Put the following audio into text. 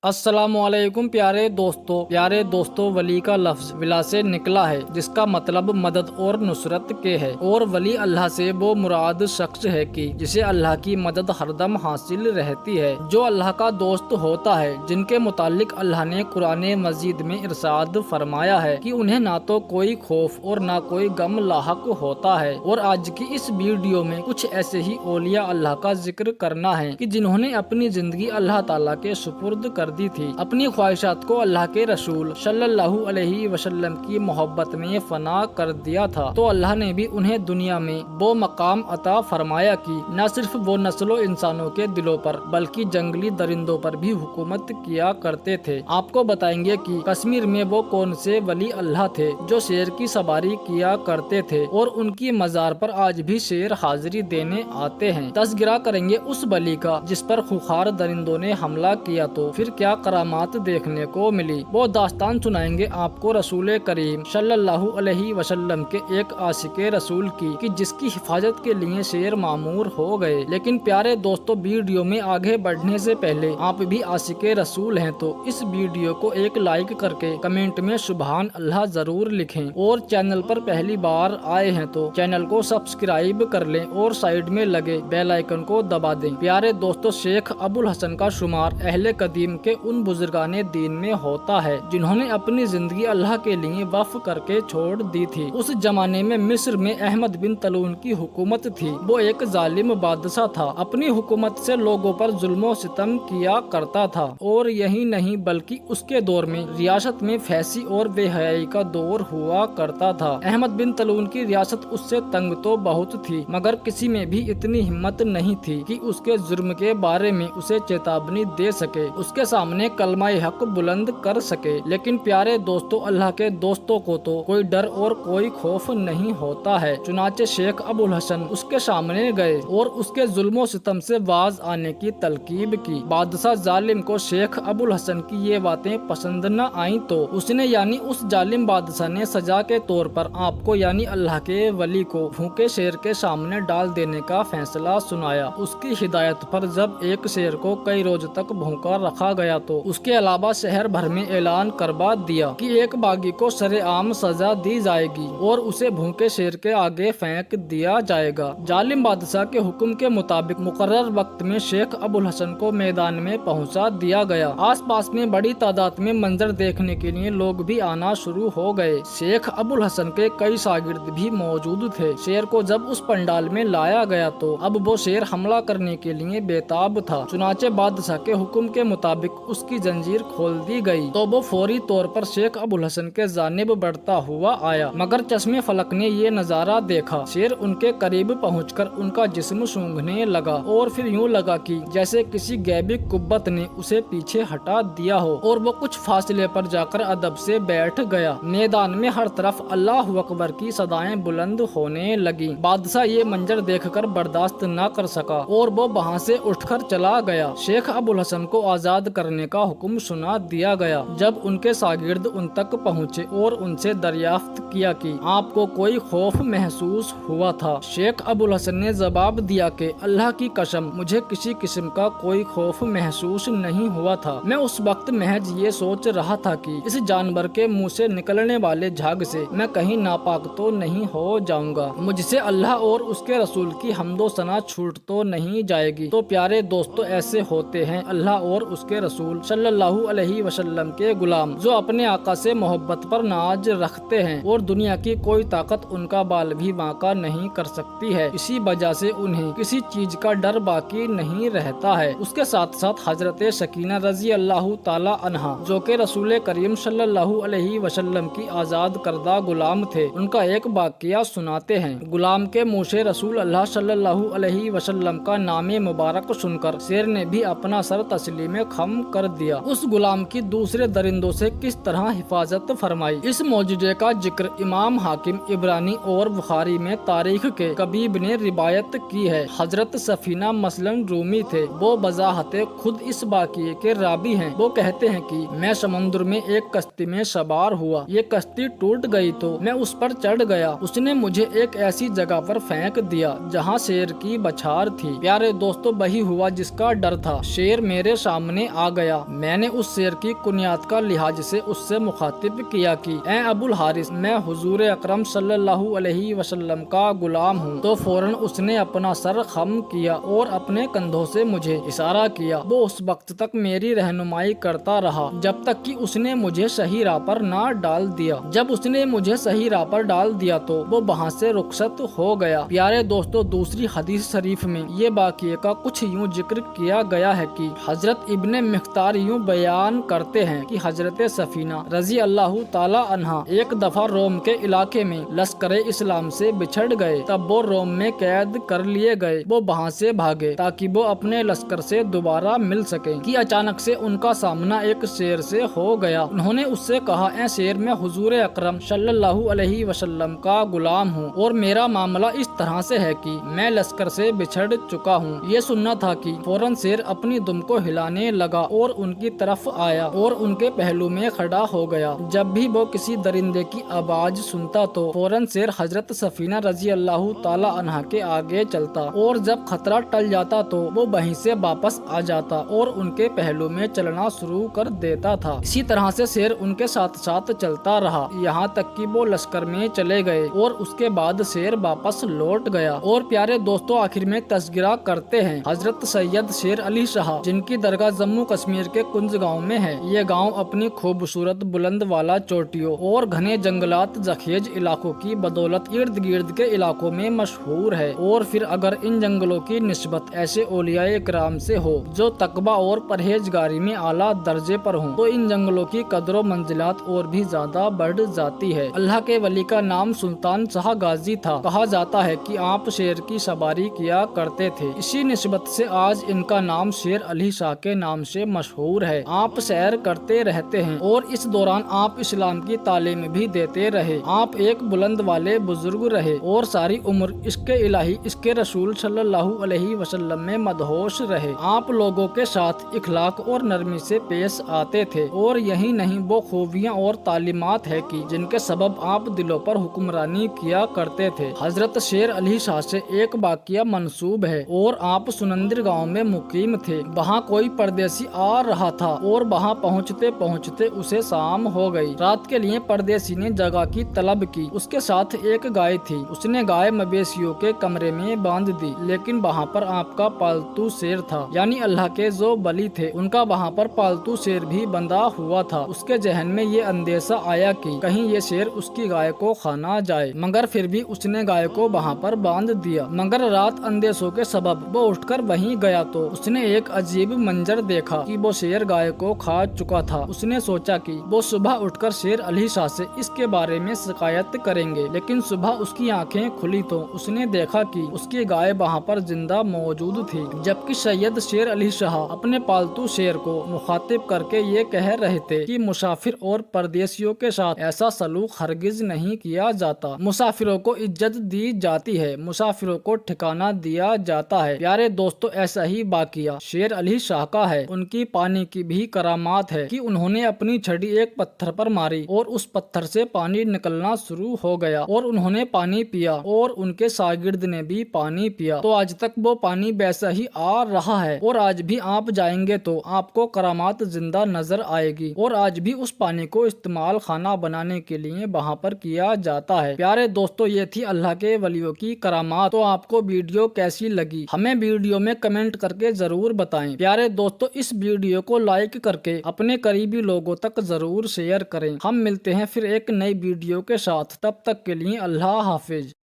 अस्सलाम वालेकुम प्यारे दोस्तों वली का लफ्ज विला से निकला है जिसका मतलब मदद और नुसरत के है। और वली अल्लाह से वो मुराद शख्स है कि जिसे अल्लाह की मदद हरदम हासिल रहती है, जो अल्लाह का दोस्त होता है, जिनके मुतालिक अल्लाह ने कुरान मजीद में इरशाद फरमाया है कि उन्हें ना तो कोई खौफ और ना कोई गम लाहक होता है। और आज की इस वीडियो में कुछ ऐसे ही औलिया अल्लाह का जिक्र करना है कि जिन्होंने अपनी जिंदगी अल्लाह ताला के सुपुर्द कर दी थी, अपनी ख्वाहिशात को अल्लाह के रसूल सल्लल्लाहु अलैहि वसल्लम की मोहब्बत में फना कर दिया था, तो अल्लाह ने भी उन्हें दुनिया में वो मकाम अता फरमाया कि न सिर्फ वो नस्लों इंसानों के दिलों पर बल्कि जंगली दरिंदों पर भी हुकूमत किया करते थे। आपको बताएंगे कि कश्मीर में वो कौन से वली अल्लाह थे जो शेर की सवारी किया करते थे और उनकी मजार पर आज भी शेर हाजिरी देने आते हैं। तस्करा करेंगे उस वली का जिस पर खुखार दरिंदों ने हमला किया, तो फिर क्या करामात देखने को मिली। वो दास्तान सुनाएंगे आपको रसूल करीम सल्लल्लाहु अलैहि वसल्लम के एक आशिके रसूल की कि जिसकी हिफाजत के लिए शेर मामूर हो गए। लेकिन प्यारे दोस्तों, वीडियो में आगे बढ़ने से पहले आप भी आशिके रसूल हैं तो इस वीडियो को एक लाइक करके कमेंट में सुभान अल्लाह जरूर लिखें, और चैनल पर पहली बार आए हैं तो चैनल को सब्सक्राइब कर लें और साइड में लगे बेल आइकन को दबा दें। प्यारे दोस्तों, शेख अबुल हसन का शुमार अहले कदीम के उन बुजुर्गाने दीन में होता है जिन्होंने अपनी जिंदगी अल्लाह के लिए वक्फ करके छोड़ दी थी। उस जमाने में मिस्र में अहमद बिन तलून की हुकूमत थी। वो एक जालिम बादशाह था, अपनी हुकूमत से लोगों पर जुल्म सितम किया करता था। और यही नहीं बल्कि उसके दौर में रियासत में फैसी और बेहयाई का दौर हुआ करता था। अहमद बिन तलून की रियासत उससे तंग तो बहुत थी, मगर किसी में भी इतनी हिम्मत नहीं थी कि उसके जुर्म के बारे में उसे चेतावनी दे सके, उसके सामने कलमाए हक बुलंद कर सके। लेकिन प्यारे दोस्तों, अल्लाह के दोस्तों को तो कोई डर और कोई खौफ नहीं होता है। चुनाचे शेख अबुल हसन उसके सामने गए और उसके जुल्मो सितम से बाज आने की तलकीब की। बादशाह जालिम को शेख अबुल हसन की ये बातें पसंद न आई तो उसने यानी उस जालिम बादशाह ने सजा के तौर पर आपको यानी अल्लाह के वली को भूखे शेर के सामने डाल देने का फैसला सुनाया। उसकी हिदायत पर जब एक शेर को कई रोज तक भूखा रखा गया तो उसके अलावा शहर भर में ऐलान करवा दिया कि एक बागी को सरेआम सजा दी जाएगी और उसे भूखे शेर के आगे फेंक दिया जाएगा। जालिम बादशाह के हुक्म के मुताबिक मुकर्रर वक्त में शेख अबुल हसन को मैदान में पहुंचा दिया गया। आसपास में बड़ी तादाद में मंजर देखने के लिए लोग भी आना शुरू हो गए। शेख अबुल हसन के कई शागिर्द भी मौजूद थे। शेर को जब उस पंडाल में लाया गया तो अब वो शेर हमला करने के लिए बेताब था। चुनाचे बादशाह के हुक्म के मुताबिक उसकी जंजीर खोल दी गई तो वो फौरी तौर पर शेख अबुल हसन के जानिब बढ़ता हुआ आया, मगर चश्मे फलक ने ये नजारा देखा। शेर उनके करीब पहुंचकर उनका जिस्म सूंघने लगा और फिर यूं लगा कि जैसे किसी गैबी कुब्बत ने उसे पीछे हटा दिया हो, और वो कुछ फासले पर जाकर अदब से बैठ गया। मैदान में हर तरफ अल्लाह अकबर की सदाएं बुलंद होने लगी। बादशाह ये मंजर देखकर बर्दाश्त न कर सका और वो वहाँ से उठकर चला गया। शेख अबुल हसन को आजाद करने का हुक्म सुना दिया गया। जब उनके शागिर्द उन तक पहुँचे और उनसे दरियाफ्त किया कि आपको कोई खौफ महसूस हुआ था, शेख अबुल हसन ने जवाब दिया कि अल्लाह की कसम, मुझे किसी किस्म का कोई खौफ महसूस नहीं हुआ था। मैं उस वक्त महज ये सोच रहा था कि इस जानवर के मुंह से निकलने वाले झाग से मैं कहीं नापाक तो नहीं हो जाऊंगा, मुझसे अल्लाह और उसके रसूल की हमदो सना छूट तो नहीं जाएगी। तो प्यारे दोस्तों, ऐसे होते हैं अल्लाह और उसके रसूल सल्लल्लाहु अलैहि वसल्लम के गुलाम, जो अपने आका से मोहब्बत पर नाज रखते हैं और दुनिया की कोई ताकत उनका बाल भी बांका नहीं कर सकती है। इसी वजह से उन्हें किसी चीज का डर बाकी नहीं रहता है। उसके साथ साथ हजरत सकीना रजी अल्लाह ताला अन्हा, जो के रसूल करीम सल्लल्लाहु अलैहि वसल्लम की आजाद करदा गुलाम थे, उनका एक वाकया सुनाते हैं। गुलाम के मुँह से रसूल अल्लाह सल्लल्लाहु अलैहि वसल्लम का नामे मुबारक सुनकर शेर ने भी अपना सर तस्लीम खम कर दिया। उस गुलाम की दूसरे दरिंदों से किस तरह हिफाजत फरमाई, इस मौजूदे का जिक्र इमाम हाकिम इब्रानी और बुखारी में तारीख के कबीब ने रिवायत की है। हजरत सफीना मसलन रूमी थे, वो बजाहते खुद इस वाक़ये के राबी हैं। वो कहते हैं कि मैं समुद्र में एक कश्ती में सवार हुआ, ये कश्ती टूट गई तो मैं उस पर चढ़ गया। उसने मुझे एक ऐसी जगह पर फेंक दिया जहाँ शेर की बछार थी। प्यारे दोस्तों, वही हुआ जिसका डर था। शेर मेरे सामने आ گیا۔ میں نے اس شیر کی کنیات کا لحاظ سے اس سے مخاطب کیا کہ اے ابو الحارث، میں حضور اکرم صلی اللہ علیہ وسلم کا غلام ہوں۔ تو فوراً اس نے اپنا سر خم کیا اور اپنے کندھوں سے مجھے اشارہ کیا۔ وہ اس وقت تک میری رہنمائی کرتا رہا جب تک کہ اس نے مجھے صحیح راہ پر نہ ڈال دیا۔ جب اس نے مجھے صحیح راہ پر ڈال دیا تو وہ وہاں سے رخصت ہو گیا۔ پیارے دوستو، دوسری حدیث شریف میں یہ واقعے کا کچھ یوں ذکر کیا گیا ہے کہ حضرت ابن مختار یوں بیان کرتے ہیں کہ حضرت سفینہ رضی اللہ تعالی عنہا ایک دفعہ روم کے علاقے میں لشکر اسلام سے بچھڑ گئے۔ تب وہ روم میں قید کر لیے گئے۔ وہ وہاں سے بھاگے تاکہ وہ اپنے لشکر سے دوبارہ مل سکیں کہ اچانک سے ان کا سامنا ایک شیر سے ہو گیا۔ انہوں نے اس سے کہا، اے شیر، میں حضور اکرم صلی اللہ علیہ وسلم کا غلام ہوں اور میرا معاملہ اس طرح سے ہے کہ میں لشکر سے بچھڑ چکا ہوں۔ یہ سننا تھا کہ فوراً شیر اپنی دم کو ہلانے لگا اور ان کی طرف آیا اور ان کے پہلو میں کھڑا ہو گیا۔ جب بھی وہ کسی درندے کی آواز سنتا تو فوراً شیر حضرت سفینہ رضی اللہ تعالی عنہا کے آگے چلتا اور جب خطرہ ٹل جاتا تو وہ وہیں سے واپس آ جاتا اور ان کے پہلو میں چلنا شروع کر دیتا تھا۔ اسی طرح سے شیر ان کے ساتھ ساتھ چلتا رہا یہاں تک کہ وہ لشکر میں چلے گئے اور اس کے بعد شیر واپس لوٹ گیا۔ اور پیارے دوستو، آخر میں تذکرہ کرتے ہیں حضرت سید شیر علی شاہ، جن کی درگاہ جموں کشمیر کے کنج گاؤں میں ہے۔ یہ گاؤں اپنی خوبصورت بلند والا چوٹیوں اور گھنے جنگلات زرخیز علاقوں کی بدولت ارد گرد کے علاقوں میں مشہور ہے۔ اور پھر اگر ان جنگلوں کی نسبت ایسے اولیاء کرام سے ہو جو تقوی اور پرہیزگاری میں اعلیٰ درجے پر ہوں تو ان جنگلوں کی قدر و منزلات اور بھی زیادہ بڑھ جاتی ہے۔ اللہ کے ولی کا نام سلطان شاہ غازی تھا۔ کہا جاتا ہے کہ آپ شیر کی سواری کیا کرتے تھے، اسی نسبت سے آج ان کا نام شیر علی شاہ کے نام سے مشہور ہے۔ آپ سیر کرتے رہتے ہیں اور اس دوران آپ اسلام کی تعلیم بھی دیتے رہے۔ آپ ایک بلند والے بزرگ رہے اور ساری عمر عشق الہی عشق رسول صلی اللہ علیہ وسلم میں مدہوش رہے۔ آپ لوگوں کے ساتھ اخلاق اور نرمی سے پیش آتے تھے اور یہی نہیں، وہ خوبیاں اور تعلیمات ہے کہ جن کے سبب آپ دلوں پر حکمرانی کیا کرتے تھے۔ حضرت شیر علی شاہ سے ایک واقعہ منسوب ہے اور آپ سنندر گاؤں میں مقیم تھے۔ وہاں کوئی پردیسی آ رہا تھا اور وہاں پہنچتے پہنچتے اسے شام ہو گئی۔ رات کے لیے پردیسی نے جگہ کی طلب کی۔ اس کے ساتھ ایک گائے تھی۔ اس نے گائے مویشیوں کے کمرے میں باندھ دی، لیکن وہاں پر آپ کا پالتو شیر تھا، یعنی اللہ کے جو ولی تھے ان کا وہاں پر پالتو شیر بھی بندھا ہوا تھا۔ اس کے ذہن میں یہ اندیشہ آیا کہ کہیں یہ شیر اس کی گائے کو کھا نہ جائے، مگر پھر بھی اس نے گائے کو وہاں پر باندھ دیا۔ مگر رات اندیشوں کے سبب وہ اٹھ کر وہیں گیا تو اس نے ایک عجیب منظر دیکھا کہ وہ شیر گائے کو کھا چکا تھا۔ اس نے سوچا کہ وہ صبح اٹھ کر شیر علی شاہ سے اس کے بارے میں شکایت کریں گے، لیکن صبح اس کی آنکھیں کھلی تو اس نے دیکھا کہ اس کی گائے وہاں پر زندہ موجود تھی، جبکہ سید شیر علی شاہ اپنے پالتو شیر کو مخاطب کر کے یہ کہہ رہے تھے کہ مسافر اور پردیسیوں کے ساتھ ایسا سلوک ہرگز نہیں کیا جاتا۔ مسافروں کو عزت دی جاتی ہے، مسافروں کو ٹھکانہ دیا جاتا ہے۔ پیارے دوستو، ایسا ہی واقعہ شیر علی شاہ کا ہے۔ ان کی پانی کی بھی کرامات ہے کہ انہوں نے اپنی چھڑی ایک پتھر پر ماری اور اس پتھر سے پانی نکلنا شروع ہو گیا اور انہوں نے پانی پیا اور ان کے شاگرد نے بھی پانی پیا تو آج تک وہ پانی ویسا ہی آ رہا ہے اور آج بھی آپ جائیں گے تو آپ کو کرامات زندہ نظر آئے گی اور آج بھی اس پانی کو استعمال کھانا بنانے کے لیے وہاں پر کیا جاتا ہے۔ پیارے دوستو، یہ تھی اللہ کے ولیوں کی کرامات۔ تو آپ کو ویڈیو کیسی لگی ہمیں ویڈیو میں کمنٹ کر کے ضرور بتائیں۔ پیارے دوستو، اس ویڈیو کو لائک کر کے اپنے قریبی لوگوں تک ضرور شیئر کریں۔ ہم ملتے ہیں پھر ایک نئی ویڈیو کے ساتھ، تب تک کے لیے اللہ حافظ۔